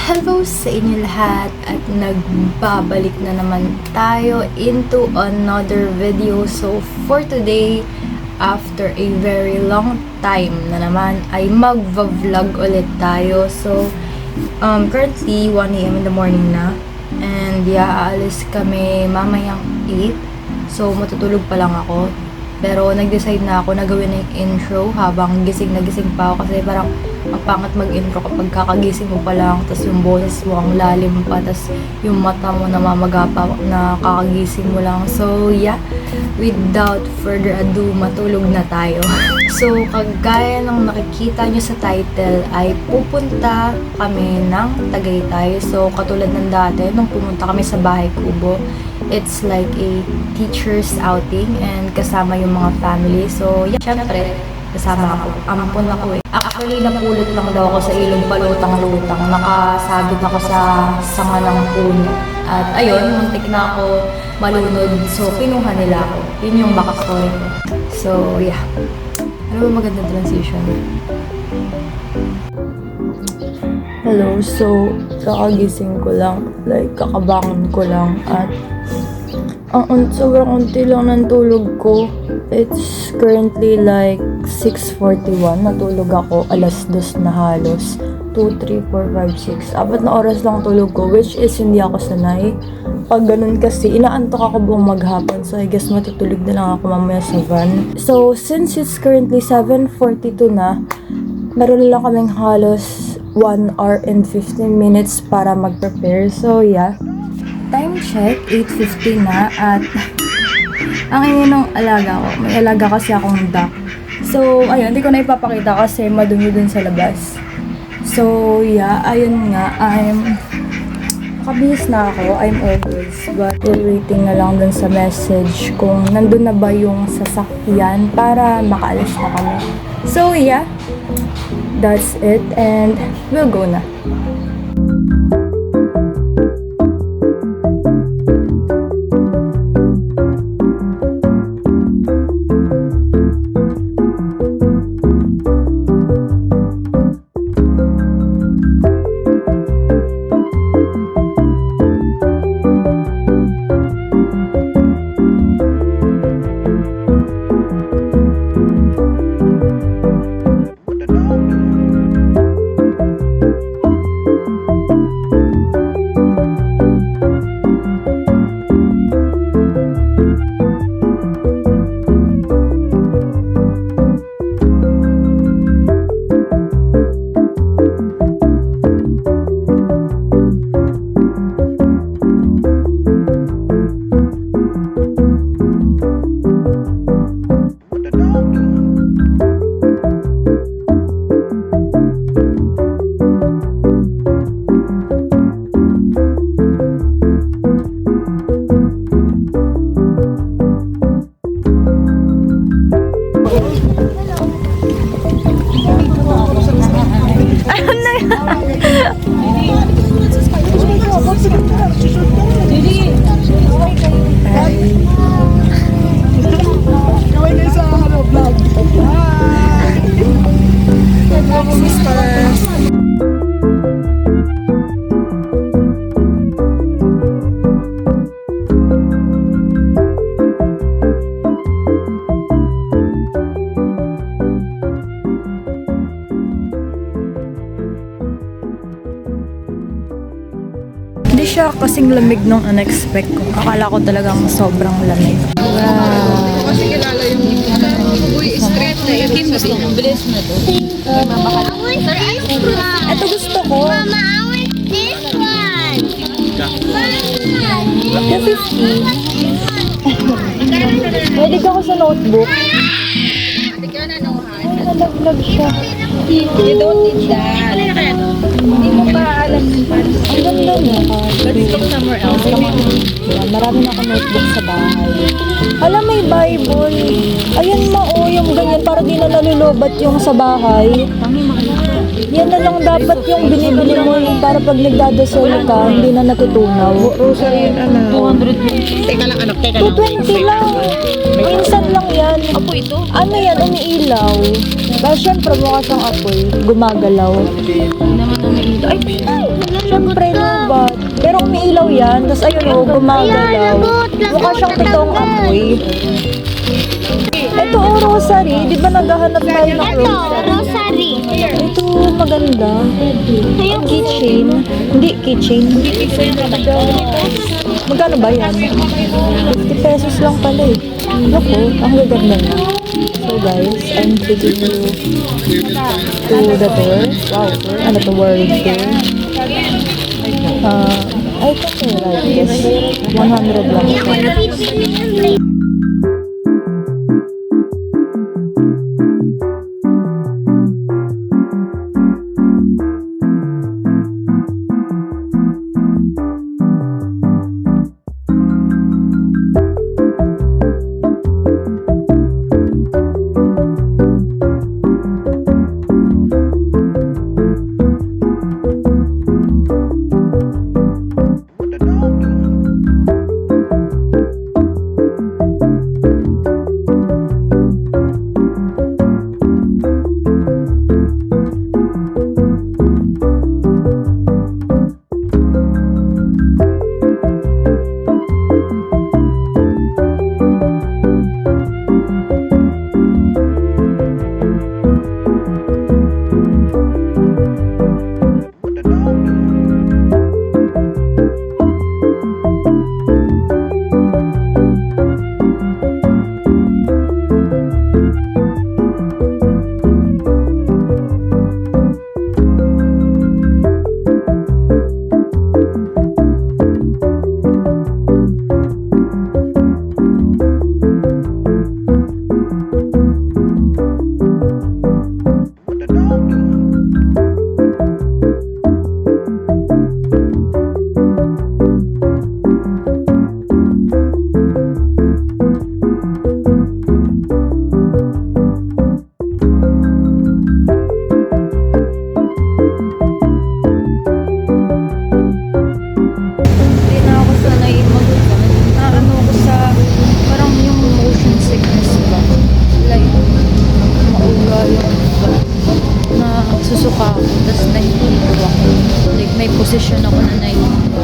Hello sa inyo lahat at nagbabalik na naman tayo into another video. So for today, after a very long time na naman ay magva-vlog ulit tayo. So currently 1 AM in the morning na and aalis kami mamayang 8. So matutulog pa lang ako. Pero nag-decide na ako na gawin na yung intro habang gising na gising pa ako kasi parang ang pangat mag-intro kapag kakagising mo pa lang, tas yung boses mo ang lalim pa, tas yung mata mo namamaga pa na kakagising mo lang. So yeah, without further ado, matulog na tayo. So kagaya ng nakikita nyo sa title ay pupunta kami ng Tagaytay. So katulad ng dati nung pumunta kami sa Bahay Kubo, it's like a teacher's outing and kasama yung mga family. So yeah, syempre kasama ako. Ampon ako eh. Actually, napulot lang daw ako sa ilog palutang-lutang. Nakasabit ako sa sanga ng puno. At ayun, muntik na ako malunod. So, kinuha nila ako. Yun yung backstory ko. So, yeah. Ano ba magandang transition? Hello, so, kakagising ko lang. Like, kakabangon ko lang. At sobrang unti lang ng tulog ko. It's currently like 6:41. Natulog ako alas 2 na halos. 2, 3, 4, 5, 6. 4 na oras lang tulog ko, which is hindi ako sanay. Pag ganun kasi, inaantok ako buong maghapon. So, I guess matutulog na lang ako mamaya sa van. So, since it's currently 7:42 na, meron lang kaming halos 1 hour and 15 minutes para mag-prepare. So, yeah. Time check, 8:50 na at ang ingin ng alaga ko. May alaga kasi akong duck. So, ayun, hindi ko na ipapakita kasi madumi dun sa labas. So, yeah, ayun nga, nakabihis na ako, I'm all goods, but still waiting na lang dun sa message kung nandun na ba yung sasakyan para makaalis na kami. So, yeah, that's it and we'll go na. Hindi siya kasing lamig nung unexpect ko. Akala ko talagang sobrang lamig. Wow. Kasi kilala yung uy, straight na yun. Kim, gusto mong bilis na to. Ito gusto ko. Mama, I want this one. The 50. Pwede ka ko sa notebook. Hindi ka na nuhan. Ay, nalaglag siya. You don't need that. Hindi mo pa alam yung paano. Ang ganda niya. Let's look somewhere else. Come on. Marami na akong notebook sa bahay. Alam, may Bible. Ayan yung ganyan para di na nalulobat yung sa bahay. Yan na lang dapat yung binibili mo para pag nagdadasal ka, hindi na natutunaw. Rosary yun, anak. 220. Teka lang, anak. Teka lang. 220 lang. Minsan lang yan. Apo ito? Ano yan, umiilaw. Pero syempre mukha siyang apoy, gumagalaw. Hindi naman umiilaw. Ay, syempre, lubat. Pero umiilaw yan. Tapos ayun o, gumagalaw. Mukha siyang totoong amoy. Ito o, rosary. Di ba naghahanap tayo ng Ito, rosary? rosary. Ito, maganda. Keychain. Hindi, keychain. Magkano ba yan? 50 pesos lang pala eh. Naku, ang gaganda na. So guys, I'm taking you to the tour. Wow, tour. Ano to, world tour? I think I like this. 100 lang siya. susuka ako, tapos nahihilo ako. Like, may position ako na nahihilo.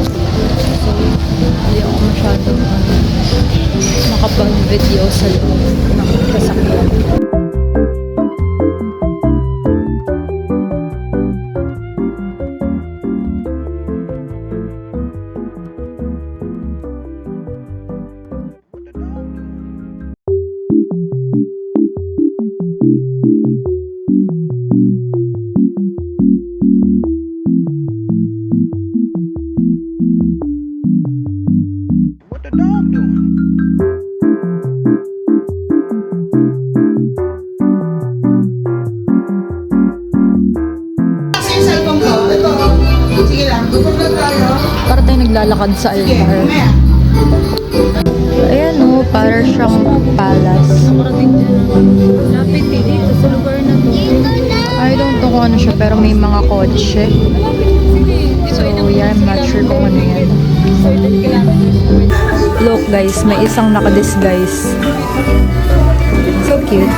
So, hindi ako masyadong makapag-video sa loob ng sasakyan. Para tayo naglalakad sa altar. Ayan o, para siyang palace. Lapit dito sa lugar na to. I don't know kung ano siya, pero may mga kotse. So yeah, I'm not sure kung ano yan. Look guys, may isang naka-disguise. So cute.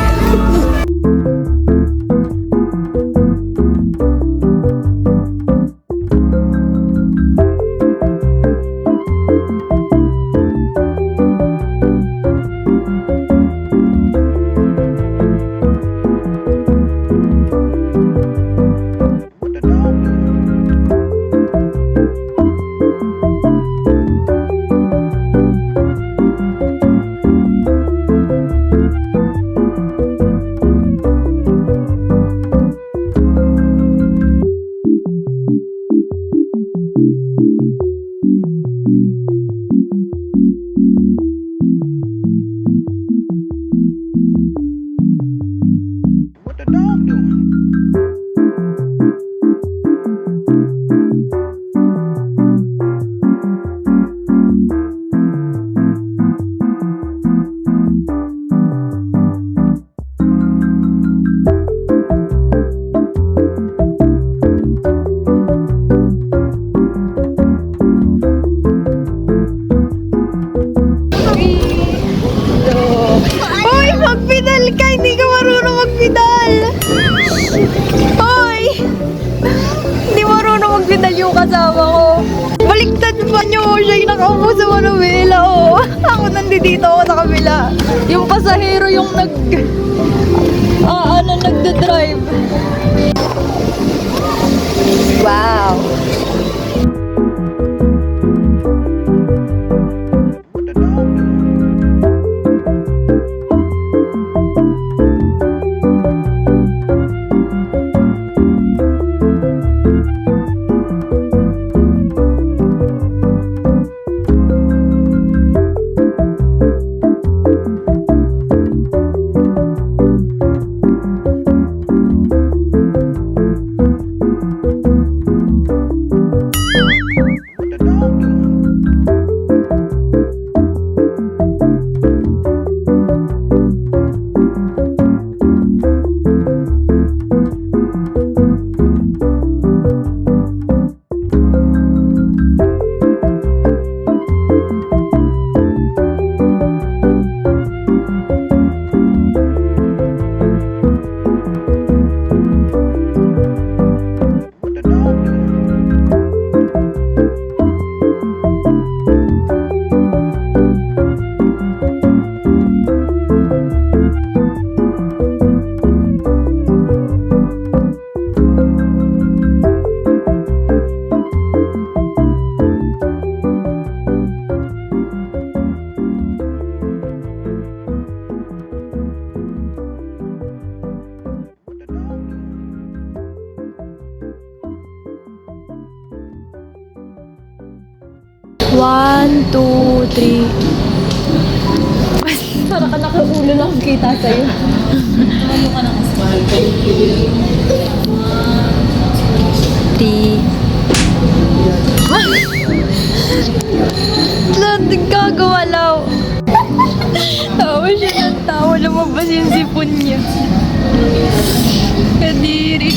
Hoy, magpidal ka! Hindi ka marunong magpidal! Hoy! Hindi marunong magpidal yung kasama ko. Baliktad pa nyo. Siya yung nakaupo sa Manuela, oh. Ako nandito ako sa kabila. Yung pasahero yung nagda-drive. Wow. One, two, three. Para ka nakaulo lang kita sa'yo. Ano ka ng aswal? Three. Lahat gagawalaw. Tawa siya ng tawa. Lumabas yung sipon niya. Kadiri.